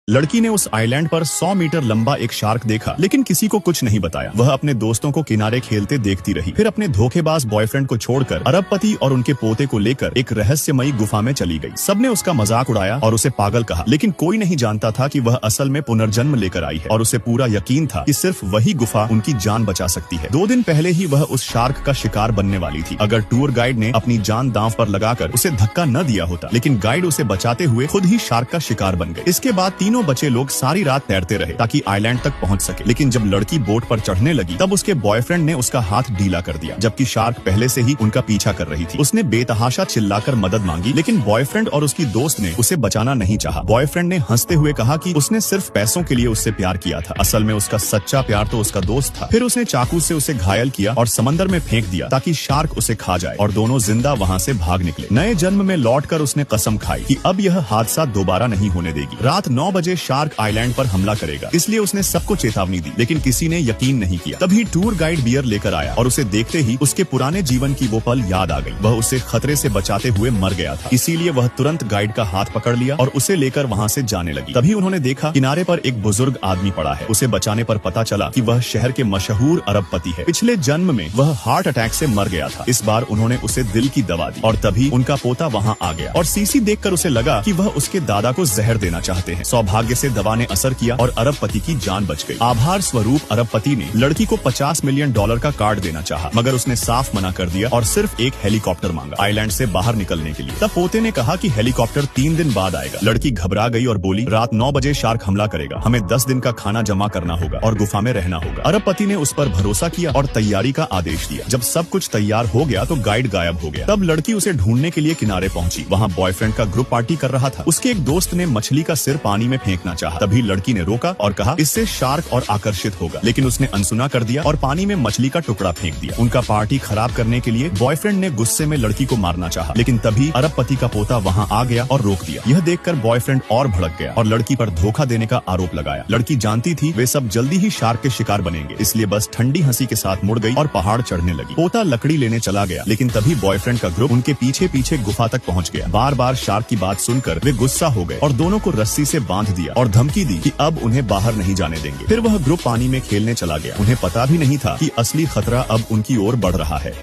लड़की ने उस आइलैंड पर 100 मीटर लंबा एक शार्क देखा, लेकिन किसी को कुछ नहीं बताया। वह अपने दोस्तों को किनारे खेलते देखती रही। फिर अपने धोखेबाज बॉयफ्रेंड को छोड़कर अरबपति और उनके पोते को लेकर एक रहस्यमयी गुफा में चली गई। सबने उसका मजाक उड़ाया और उसे पागल कहा, लेकिन कोई नहीं जानता था कि वह असल में पुनर्जन्म लेकर आई है और उसे पूरा यकीन था कि सिर्फ वही गुफा उनकी जान बचा सकती है। 2 दिन पहले ही वह उस शार्क का शिकार बनने वाली थी। अगर टूर गाइड ने अपनी जान दांव पर लगाकर उसे धक्का न दिया होता, लेकिन गाइड उसे बचाते हुए खुद ही शार्क का शिकार बन गए। इसके बाद तीनों बचे लोग सारी रात तैरते रहे ताकि आइलैंड तक पहुंच सके। लेकिन जब लड़की बोट पर चढ़ने लगी तब उसके बॉयफ्रेंड ने उसका हाथ ढीला कर दिया, जबकि शार्क पहले से ही उनका पीछा कर रही थी। उसने बेतहाशा चिल्लाकर मदद मांगी, लेकिन बॉयफ्रेंड और उसकी दोस्त ने उसे बचाना नहीं चाहा। बॉयफ्रेंड ने हंसते हुए कहा कि उसने सिर्फ पैसों के लिए उससे प्यार किया था। असल में उसका सच्चा प्यार तो उसका दोस्त था। फिर उसने चाकू से उसे घायल किया और समंदर में फेंक दिया ताकि शार्क उसे खा जाए और दोनों जिंदा वहाँ से भाग निकले। नए जन्म में लौटकर उसने कसम खाई कि अब यह हादसा दोबारा नहीं होने देगी। रात 9 बजे शार्क आइलैंड पर हमला करेगा, इसलिए उसने सबको चेतावनी दी, लेकिन किसी ने यकीन नहीं किया। तभी टूर गाइड बियर लेकर आया और उसे देखते ही उसके पुराने जीवन की वो पल याद आ गई। वह उसे खतरे से बचाते हुए मर गया था, इसीलिए वह तुरंत गाइड का हाथ पकड़ लिया और उसे लेकर वहाँ से जाने लगी। तभी उन्होंने देखा किनारे पर एक बुजुर्ग आदमी पड़ा है। उसे बचाने पर पता चला कि वह शहर के मशहूर अरबपति है। पिछले जन्म में वह हार्ट अटैक से मर गया था। इस बार उन्होंने उसे दिल की दवा दी और तभी उनका पोता वहाँ आ गया और सीसी देखकर उसे लगा कि वह उसके दादा को जहर देना चाहते हैं। सौभाग्य से दवा ने असर किया और अरबपति की जान बच गई। आभार स्वरूप अरबपति ने लड़की को $50 मिलियन का कार्ड देना चाहा, मगर उसने साफ मना कर दिया और सिर्फ एक हेलीकॉप्टर मांगा आइलैंड से बाहर निकलने के लिए। तब पोते ने कहा कि हेलीकॉप्टर 3 दिन बाद आएगा। लड़की घबरा गई और बोली, रात 9 बजे शार्क हमला करेगा, हमें 10 दिन का खाना जमा करना होगा और गुफा में रहना होगा। अरबपति ने उस पर भरोसा किया और तैयारी का आदेश दिया। जब सब कुछ तैयार हो गया तो गाइड गायब हो गया। तब लड़की उसे ढूंढने के लिए किनारे पहुंची। वहाँ बॉयफ्रेंड का ग्रुप पार्टी कर रहा था। उसके एक दोस्त ने मछली का सिर पानी में फेंकना चाहा। तभी लड़की ने रोका और कहा, इससे शार्क और आकर्षित होगा, लेकिन उसने अनसुना कर दिया और पानी में मछली का टुकड़ा फेंक दिया। उनका पार्टी खराब करने के लिए बॉयफ्रेंड ने गुस्से में लड़की को मारना चाहा, लेकिन तभी अरबपति का पोता वहाँ आ गया और रोक दिया। यह देखकर बॉयफ्रेंड और भड़क गया और लड़की पर धोखा देने का आरोप लगाया। लड़की जानती थी वे सब जल्दी ही शार्क के शिकार बनेंगे, इसलिए बस ठंडी हंसी के साथ मुड़ गई और पहाड़ चढ़ने लगी। पोता लकड़ी लेने चला गया, लेकिन तभी बॉयफ्रेंड का ग्रुप उनके पीछे पीछे गुफा तक पहुँच गया। बार बार शार्क की बात सुनकर वे गुस्सा हो गए और दोनों को रस्सी से बांध दिया और धमकी दी कि अब उन्हें बाहर नहीं जाने देंगे। फिर वह ग्रुप पानी में खेलने चला गया। उन्हें पता भी नहीं था कि असली खतरा अब उनकी ओर बढ़ रहा है।